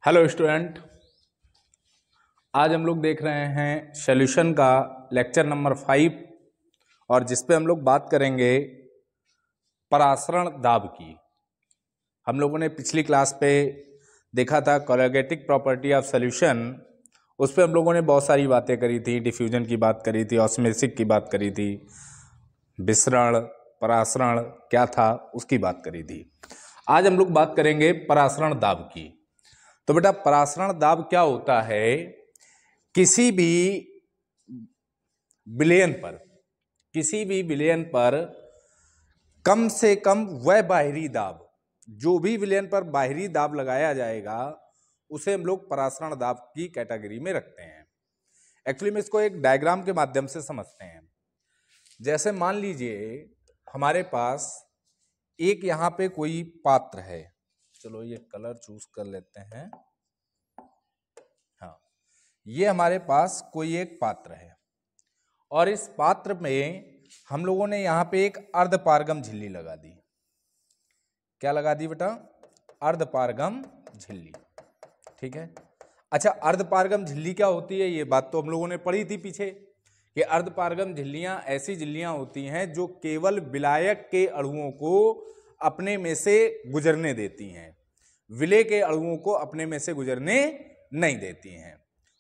Hello student. आज हम लोग देख रहे हैं सॉल्यूशन का लेक्चर नंबर 5 और जिस पे हम लोग बात करेंगे परासरण दाब की। हम लोगों ने पिछली क्लास पे देखा था कोलैगेटिक प्रॉपर्टी ऑफ सॉल्यूशन। उस पे हम लोगों ने बहुत सारी बातें करी थी, डिफ्यूजन की बात करी थी, ऑस्मोसिस की बात करी थी, विसरण परासरण क्या था उसकी बात करी थी। आज हम लोग बात करेंगे परासरण दाब की। तो बेटा परासरण दाब क्या होता है? किसी भी विलयन पर कम से कम वह बाहरी दाब, जो भी विलयन पर बाहरी दाब लगाया जाएगा उसे हम लोग परासरण दाब की कैटेगरी में रखते हैं। एक्चुअली में इसको एक डायग्राम के माध्यम से समझते हैं। जैसे मान लीजिए हमारे पास एक यहां पे कोई पात्र है, चलो ये कलर चूज कर लेते हैं। हाँ, ये हमारे पास कोई एक पात्र है और इस पात्र में हम लोगों ने यहां पे एक अर्धपारगम झिल्ली लगा दी। क्या लगा दी बेटा? अर्धपारगम झिल्ली। ठीक है। अच्छा, अर्धपारगम झिल्ली क्या होती है? ये बात तो हम लोगों ने पढ़ी थी पीछे कि अर्धपारगम झिल्लियां ऐसी झिल्लियां होती हैं जो केवल विलायक के अणुओं को अपने में से गुजरने देती हैं, विलेय के अणुओं को अपने में से गुजरने नहीं देती हैं।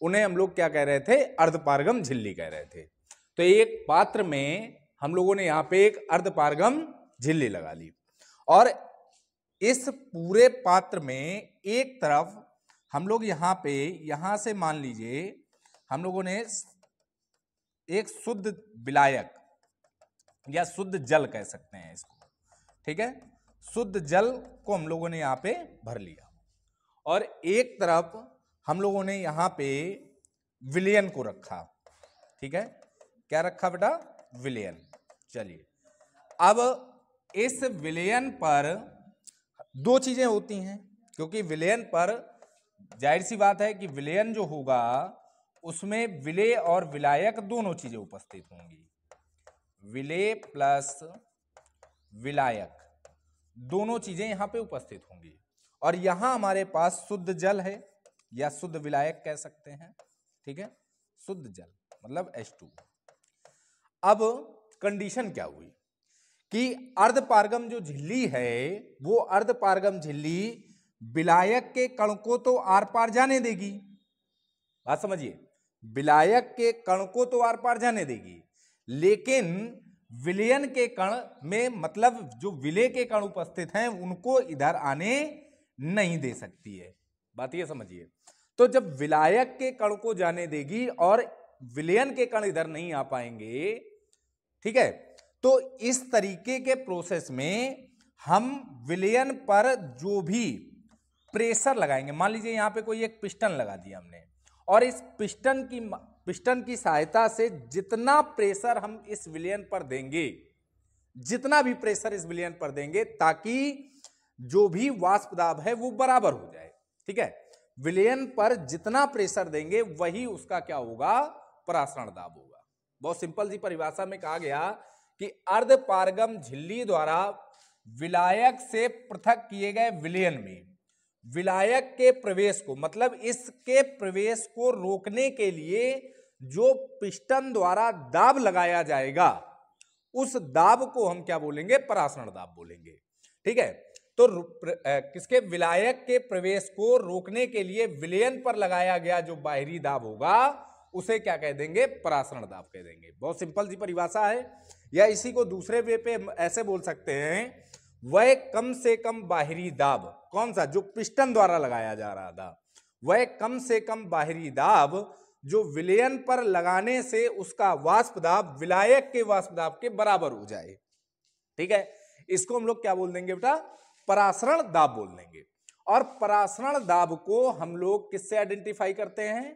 उन्हें हम लोग क्या कह रहे थे? अर्धपारगम झिल्ली कह रहे थे। तो एक पात्र में हम लोगों ने यहां पे एक अर्धपारगम झिल्ली लगा ली और इस पूरे पात्र में एक तरफ हम लोग यहां से मान लीजिए हम लोगों ने एक शुद्ध विलायक या शुद्ध जल कह सकते हैं इसको, ठीक है, शुद्ध जल को हम लोगों ने यहां पे भर लिया और एक तरफ हम लोगों ने यहां पे विलयन को रखा। ठीक है, क्या रखा बेटा? विलयन। चलिए, अब इस विलयन पर दो चीजें होती हैं, क्योंकि विलयन पर जाहिर सी बात है कि विलयन जो होगा उसमें विलेय और विलायक दोनों चीजें उपस्थित होंगी। विलेय प्लस विलायक दोनों चीजें यहां पे उपस्थित होंगी और यहां हमारे पास शुद्ध जल है या शुद्ध विलायक कह सकते हैं। ठीक है, शुद्ध जल मतलब H2। अब कंडीशन क्या हुई कि अर्धपारगम जो झिल्ली है वो अर्धपारगम झिल्ली विलायक के कण को तो आर पार जाने देगी। बात समझिए, विलायक के कण को तो आर पार जाने देगी, लेकिन विलयन के कण में मतलब जो विलेय के कण उपस्थित हैं उनको इधर आने नहीं दे सकती है। बात ये समझिए। तो जब विलायक के कण को जाने देगी और विलयन के कण इधर नहीं आ पाएंगे, ठीक है, तो इस तरीके के प्रोसेस में हम विलयन पर जो भी प्रेशर लगाएंगे, मान लीजिए यहां पे कोई एक पिस्टन लगा दिया हमने और इस पिस्टन की सहायता से जितना प्रेशर हम इस विलयन पर देंगे, जितना भी प्रेशर इस विलयन पर देंगे ताकि जो भी वाष्प दाब है वो बराबर हो जाए। ठीक है, विलयन पर जितना प्रेशर देंगे वही उसका क्या होगा? परासरण दाब होगा। बहुत सिंपल सी परिभाषा में कहा गया कि अर्धपारगम झिल्ली द्वारा विलायक से पृथक किए गए विलयन में विलायक के प्रवेश को, मतलब इसके प्रवेश को रोकने के लिए जो पिस्टन द्वारा दाब लगाया जाएगा उस दाब को हम क्या बोलेंगे? परासरण दाब बोलेंगे। ठीक है, तो किसके? विलायक के प्रवेश को रोकने के लिए विलयन पर लगाया गया जो बाहरी दाब होगा उसे क्या कह देंगे? परासरण दाब कह देंगे। बहुत सिंपल सी परिभाषा है। या इसी को दूसरे वे पे ऐसे बोल सकते हैं, वह कम से कम बाहरी दाब, कौन सा? जो पिस्टन द्वारा लगाया जा रहा था, वह कम से कम बाहरी दाब जो विलयन पर लगाने से उसका वाष्प दाब विलायक के वाष्प दाब के बराबर हो जाए। ठीक है, इसको हम लोग क्या बोल देंगे बेटा? परासरण दाब बोल देंगे। और परासरण दाब को हम लोग किससे आइडेंटिफाई करते हैं?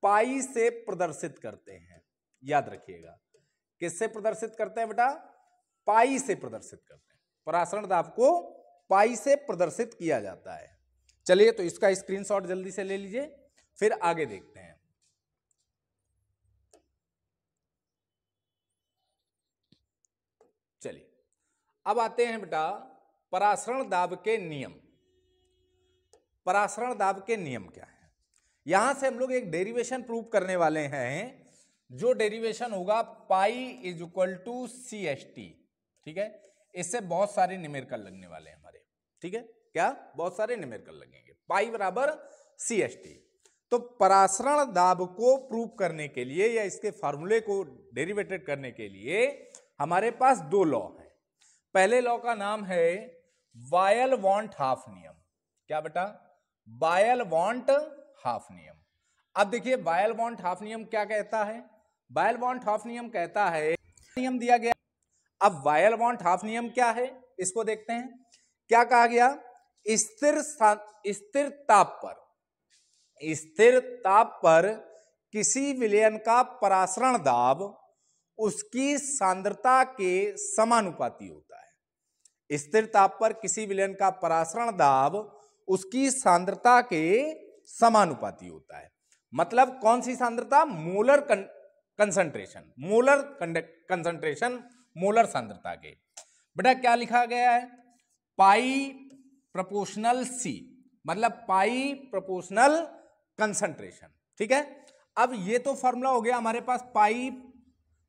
पाई से प्रदर्शित करते हैं। याद रखिएगा, किससे प्रदर्शित करते हैं बेटा? पाई से प्रदर्शित करते हैं। परासरण दाब को पाई से प्रदर्शित किया जाता है। चलिए, तो इसका स्क्रीनशॉट जल्दी से ले लीजिए, फिर आगे देखते हैं। चलिए, अब आते हैं बेटा परासरण दाब के नियम। परासरण दाब के नियम क्या है। यहां से हम लोग एक डेरिवेशन प्रूव करने वाले हैं, जो डेरिवेशन होगा pi is equal to C S T. ठीक है, इससे बहुत सारे न्यूमेरिकल लगने वाले हैं हमारे। ठीक है, क्या बहुत सारे न्यूमेरिकल लगेंगे। पाई बराबर सी एस टी। तो परासरण दाब को प्रूव करने के लिए या इसके फॉर्मूले को डेरिवेटेड करने के लिए हमारे पास दो लॉ हैं। पहले लॉ का नाम है बायल-वॉन्ट हाफ नियम। क्या बेटा, बायल-वॉन्ट हाफ नियम। अब देखिए बायल-वॉन्ट हाफ नियम क्या कहता है। बायल-वॉन्ट हाफ नियम कहता है, नियम दिया गया। अब बायल-वॉन्ट हाफ नियम क्या है, इसको देखते हैं। क्या कहा गया, स्थिर ताप पर किसी विलयन का परासरण दाब उसकी सांद्रता के समानुपाती होता है। स्थिर ताप पर किसी विलयन का परासरण दाब उसकी सांद्रता के समानुपाती होता है। मतलब कौन सी सांद्रता, molar concentration, molar concentration, molar सांद्रता के। बेटा क्या लिखा गया है, पाई प्रोपोर्शनल सी, मतलब पाई प्रोपोर्शनल कंसंट्रेशन। ठीक है, अब ये तो फॉर्मूला हो गया हमारे पास, पाई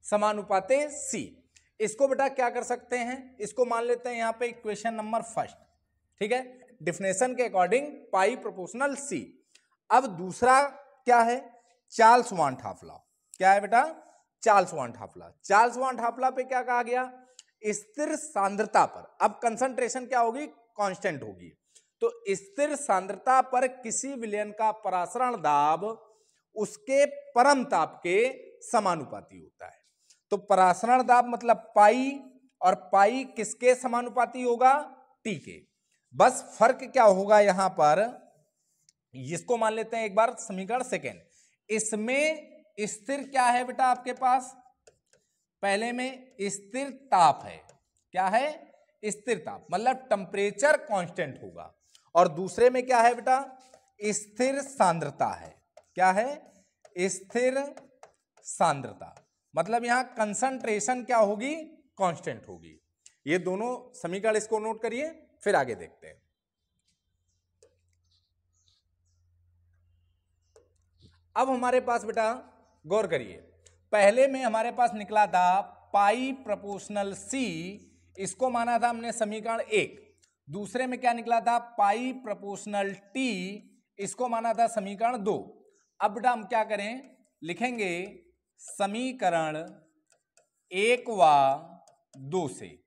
समानुपाते सी। इसको बेटा क्या कर सकते हैं, इसको मान लेते हैं यहां पे इक्वेशन नंबर फर्स्ट। ठीक है, डिफिनेशन के अकॉर्डिंग पाई प्रोपोर्शनल सी। अब दूसरा क्या है, चार्ल्स-वॉन्ट हाफ लॉ। क्या है बेटा, Charles-want half law. Charles-want half law पे क्या कहा गया, स्थिर सांद्रता पर, अब कंसंट्रेशन क्या होगी, कांस्टेंट होगी। तो स्थिर सांद्रता पर किसी विलयन का परासरण दाब उसके परम ताप के समानुपाती होता है। तो परासरण दाब मतलब पाई, और पाई किसके समानुपाती होगा, टी के। बस फर्क क्या होगा यहां पर, इसको मान लेते हैं एक बार समीकरण सेकेंड। इसमें स्थिर क्या है बेटा आपके पास, पहले में स्थिर ताप है। क्या है, स्थिर ताप, मतलब टेम्परेचर कांस्टेंट होगा। और दूसरे में क्या है बेटा, स्थिर सांद्रता है। क्या है, स्थिर सांद्रता, मतलब यहां कंसंट्रेशन क्या होगी, कांस्टेंट होगी। ये दोनों समीकरण इसको नोट करिए, फिर आगे देखते हैं। अब हमारे पास बेटा गौर करिए, पहले में हमारे पास निकला था पाई प्रोपोर्शनल सी, इसको माना था हमने समीकरण एक। दूसरे में क्या निकला था, पाई प्रोपोर्शनल टी, इसको माना था समीकरण दो। अब बेटा हम क्या करें, लिखेंगे समीकरण एक व दो से।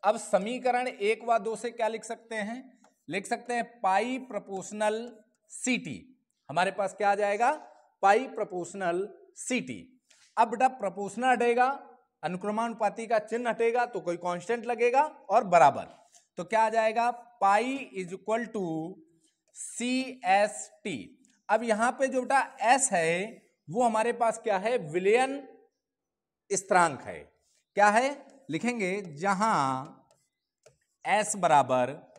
अब समीकरण एक व दो से क्या लिख सकते हैं, लिख सकते हैं पाई प्रोपोर्शनल सी टी। हमारे पास क्या आ जाएगा, पाई प्रोपोर्शनल सी टी। अब बेटा प्रोपोर्शनल हटेगा, अनुक्रमानुपाती का चिन्ह हटेगा, तो कोई कांस्टेंट लगेगा और बराबर, तो क्या आ जाएगा, pi is equal to C S T. अब यहां पे जो बेटा एस है वो हमारे पास क्या है, विलयन स्थिरांक है। क्या है, लिखेंगे जहां एस बराबर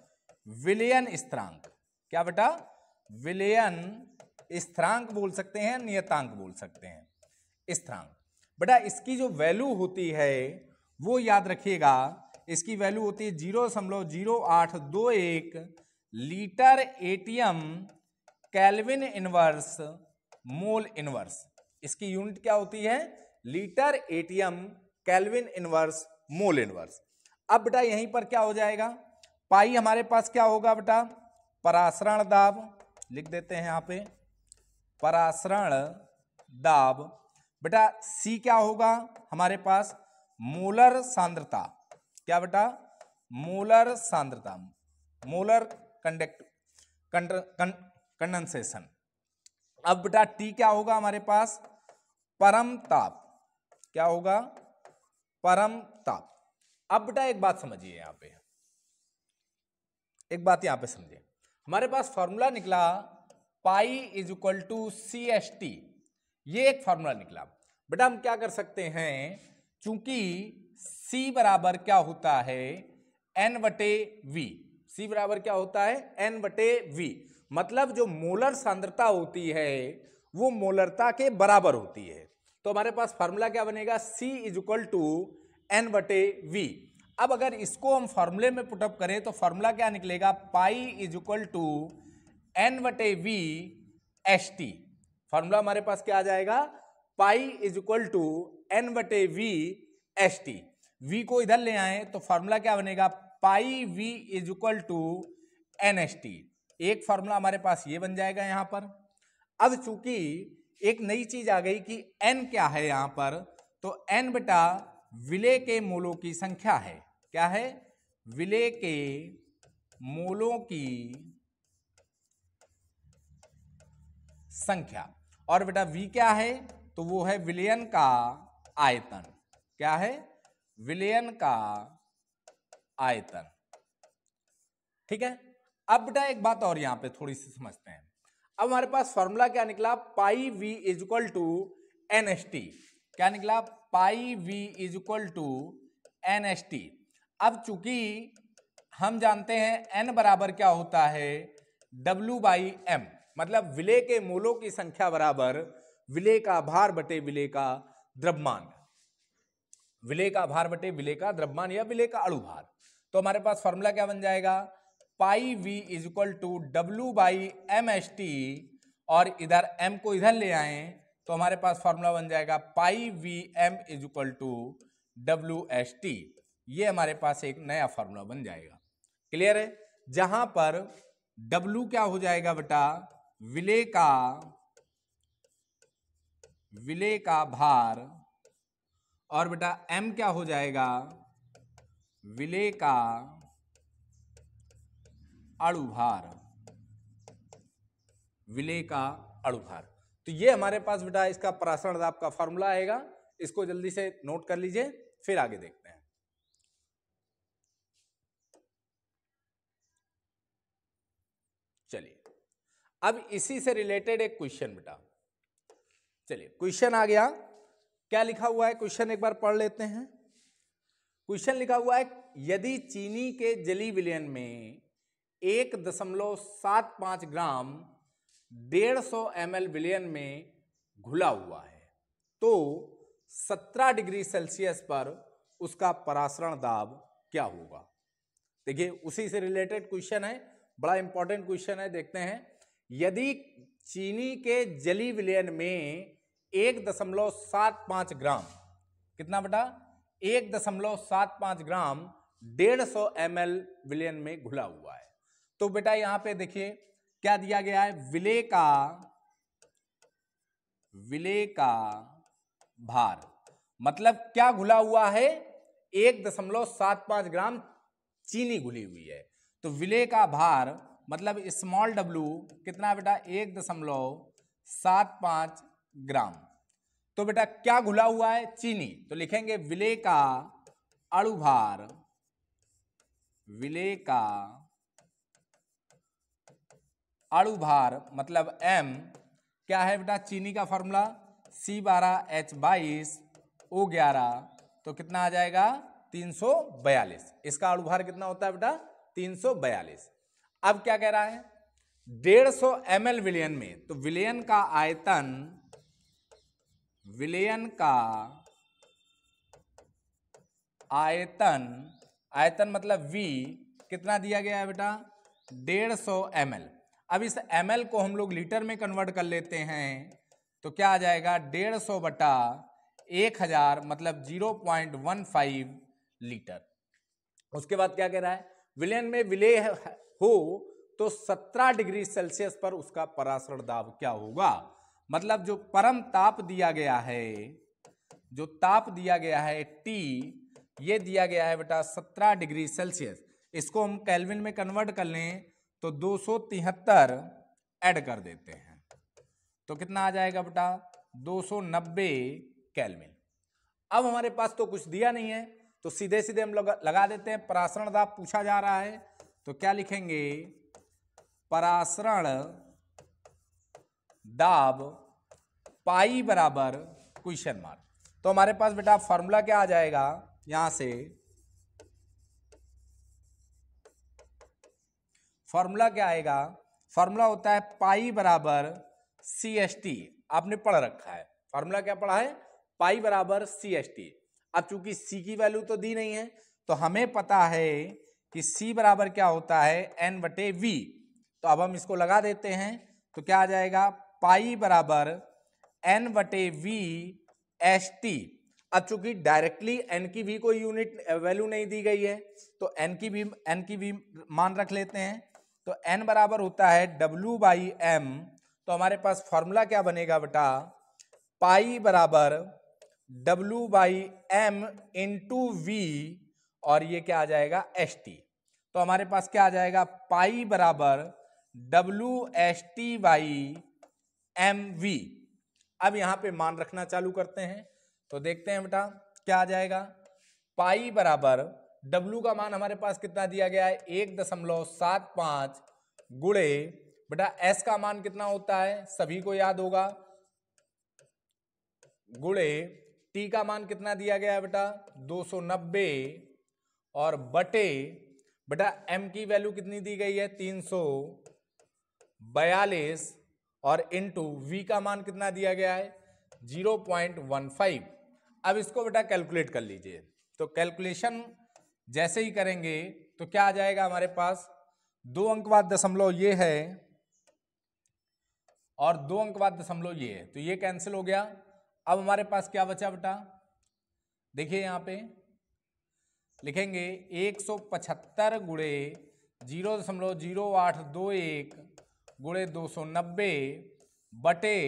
विलयन स्थिरांक। क्या बेटा, विलयन स्थिरांक बोल सकते हैं, नियतांक बोल सकते हैं, स्थिरांक। बेटा इसकी जो वैल्यू होती है वो याद रखिएगा, इसकी वैल्यू होती है 0.0821 litre ATM kelvin inverse mole inverse. इसकी यूनिट क्या होती है, litre ATM kelvin inverse mole inverse. अब बेटा यहीं पर क्या हो जाएगा, पाई हमारे पास क्या होगा बेटा, परासरण दाब, लिख देते हैं यहां पे परासरण दाब। बेटा सी क्या होगा हमारे पास, मोलर सांद्रता। क्या बेटा, मोलर सांद्रता, मोलर कंडेंसेशन। अब बेटा टी क्या होगा हमारे पास, परम ताप। क्या होगा, परम ताप। अब बेटा एक बात समझिए, यहां पे एक बात यहां पे समझिए, हमारे पास फॉर्मूला निकला pi is equal to C S T, ये एक फॉर्मूला निकला। बेटा हम क्या कर सकते हैं, चूंकि C बराबर क्या होता है, N/V। C बराबर क्या होता है, N/V, मतलब जो मोलर सांद्रता होती है वो मोलरता के बराबर होती है। तो हमारे पास फॉर्मूला क्या बनेगा, C is equal to N/V। अब अगर इसको हम फॉर्मूले में पुटअप करें तो फॉर्मूला क्या निकलेगा, pi is equal to N/V/ST। Formula हमारे पास क्या आ जाएगा, pi is equal to N/V/ST। V को इधर ले आए तो फॉर्मूला क्या बनेगा, pi V is equal to NST। एक फॉर्मूला हमारे पास ये बन जाएगा यहां पर। अब चूंकि एक नई चीज आ गई कि N क्या है यहां पर, तो N बेटा विलेय के मोलों की संख्या है। क्या है, विलेय के मोलों की संख्या। और बेटा V क्या है, तो वो है विलयन का आयतन। क्या है, विलयन का आयतन। ठीक है। अब बेटा एक बात और यहां पे थोड़ी सी समझते हैं। अब हमारे पास फॉर्मूला क्या निकला, pi V is equal to NST। क्या निकला, pi V is equal to NST। अब चूंकि हम जानते हैं N बराबर क्या होता है, W/M, मतलब विलेय के मोलों की संख्या बराबर विलेय का भार बटे विलेय का द्रव्यमान। विलेय का भार बटे विलेय का द्रव्यमान या विलेय का अणु भार। तो हमारे पास फॉर्मूला क्या बन जाएगा, pi V is equal to W/MST, और इधर M को इधर ले आए तो हमारे पास फॉर्मूला बन जाएगा pi VM is equal to WST। ये हमारे पास एक नया फॉर्मूला बन जाएगा। क्लियर है, जहां पर W क्या हो जाएगा बेटा, विलेय का भार, और बेटा M क्या हो जाएगा, विलेय का अणु भार। विलेय का अणु भार। तो ये हमारे पास बेटा इसका परासरण दाब का फॉर्मूला आएगा। इसको जल्दी से नोट कर लीजिए, फिर आगे देखते हैं। चलिए, अब इसी से रिलेटेड एक क्वेश्चन बेटा। चलिए, क्वेश्चन आ गया। क्या लिखा हुआ है क्वेश्चन, एक बार पढ़ लेते हैं। क्वेश्चन लिखा हुआ है, यदि चीनी के जली विलयन में 1.75 ग्राम 150 ml विलयन में घुला हुआ है, तो 17 डिग्री सेल्सियस पर उसका परासरण दाब क्या होगा। देखिए, उसी से रिलेटेड क्वेश्चन है, बड़ा इंपॉर्टेंट क्वेश्चन है। देखते हैं, यदि चीनी के जली विलयन में 1.75 ग्राम, कितना बेटा, 1.75 ग्राम 150 ml विलयन में घुला हुआ है, तो बेटा यहां पे देखिए क्या दिया गया है, विलेय का भार, मतलब क्या घुला हुआ है, 1.75 ग्राम चीनी घुली हुई है, तो विलेय का भार मतलब स्मॉल w कितना बेटा, 1.75 ग्राम। तो बेटा क्या घुला हुआ है, चीनी, तो लिखेंगे विलेय का अणु भार, विलेय का अणु भार मतलब M क्या है बेटा, चीनी का फॉर्मूला C12H22O11, तो कितना आ जाएगा 342। इसका अणु भार कितना होता है बेटा, 342। अब क्या कह रहा है, 150 ml विलयन में, तो विलयन का आयतन मतलब V कितना दिया गया है बेटा, 150 ml। अब इस ml को हम लोग लीटर में कन्वर्ट कर लेते हैं, तो क्या आ जाएगा 150 बटा 1000 मतलब 0.15 लीटर। उसके बाद क्या कह रहा है, विलयन में विलेय हो तो 17 डिग्री सेल्सियस पर उसका परासरण दाब क्या होगा। मतलब जो परम ताप दिया गया है, जो ताप दिया गया है T, ये दिया गया है बेटा 17 डिग्री सेल्सियस। इसको हम केल्विन में कन्वर्ट कर लें तो 273 ऐड कर देते हैं, तो कितना आ जाएगा बेटा 290 केल्विन। अब हमारे पास तो कुछ दिया नहीं है, तो सीधे सीधे हम लोग लगा देते हैं, परासरण दाब पूछा जा रहा है, तो क्या लिखेंगे, परासरण दाब पाई बराबर क्वेश्चन मार्क। तो हमारे पास बेटा फॉर्मूला क्या आ जाएगा, यहां से फॉर्मूला क्या आएगा, फॉर्मूला होता है पाई बराबर CST। आपने पढ़ रखा है, फॉर्मूला क्या पढ़ा है, पाई बराबर CST। अब चूंकि C की वैल्यू तो दी नहीं है, तो हमें पता है कि C बराबर क्या होता है, N/V। तो अब हम इसको लगा देते हैं, तो क्या आ जाएगा, पाई बराबर n बटे वी एस टी। अब चूंकि डायरेक्टली n की v कोई यूनिट वैल्यू नहीं दी गई है, तो n की v मान रख लेते हैं। तो n बराबर होता है w बाई एम। तो हमारे पास फॉर्मूला क्या बनेगा बेटा, पाई बराबर w by M into V, और ये क्या आ जाएगा, एस टी। तो हमारे पास क्या आ जाएगा, पाई बराबर w S T by M V. अब यहां पे मान रखना चालू करते हैं, तो देखते हैं बेटा क्या आ जाएगा। पाई बराबर w का मान हमारे पास कितना दिया गया है, 1.75 गुणे बेटा s का मान कितना होता है, सभी को याद होगा, गुणे t का मान कितना दिया गया है बेटा 290, और बटे बेटा m की वैल्यू कितनी दी गई है 342, और इनटू v का मान कितना दिया गया है 0.15। अब इसको बेटा कैलकुलेट कर लीजिए। तो कैलकुलेशन जैसे ही करेंगे तो क्या आ जाएगा हमारे पास, 2 अंक बाद दशमलव ये है और 2 अंक बाद दशमलव ये है, तो ये कैंसिल हो गया। अब हमारे पास क्या बचा बेटा, देखिए यहां पे लिखेंगे 175 गुणे 0.0821 गुणे 290 बटे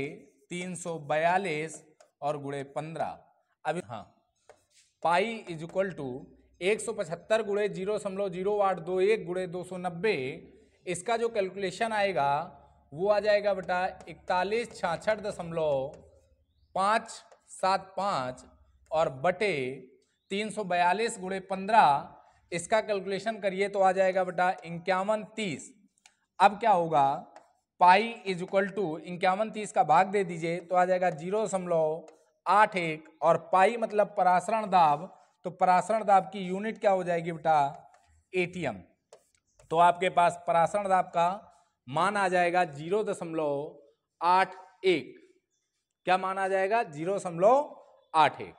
342 और गुणे 15। अब हाँ, पाई इज इक्वल टू 175 गुणे 0.0821 गुणे 290, इसका जो कैलकुलेशन आएगा वो आ जाएगा बेटा 4166.575 और बटे 342 गुणे 15, इसका कैलकुलेशन करिए तो आ जाएगा बेटा 5130। अब क्या होगा, पाई इज इक्वल टू 5130 का भाग दे दीजिए तो आ जाएगा 0.81, और पाई मतलब परासरण दाब, तो परासरण दाब की यूनिट क्या हो जाएगी बेटा एटीएम। तो आपके पास परासरण दाब का मान आ जाएगा 0.81। क्या मान आ जाएगा 0.81।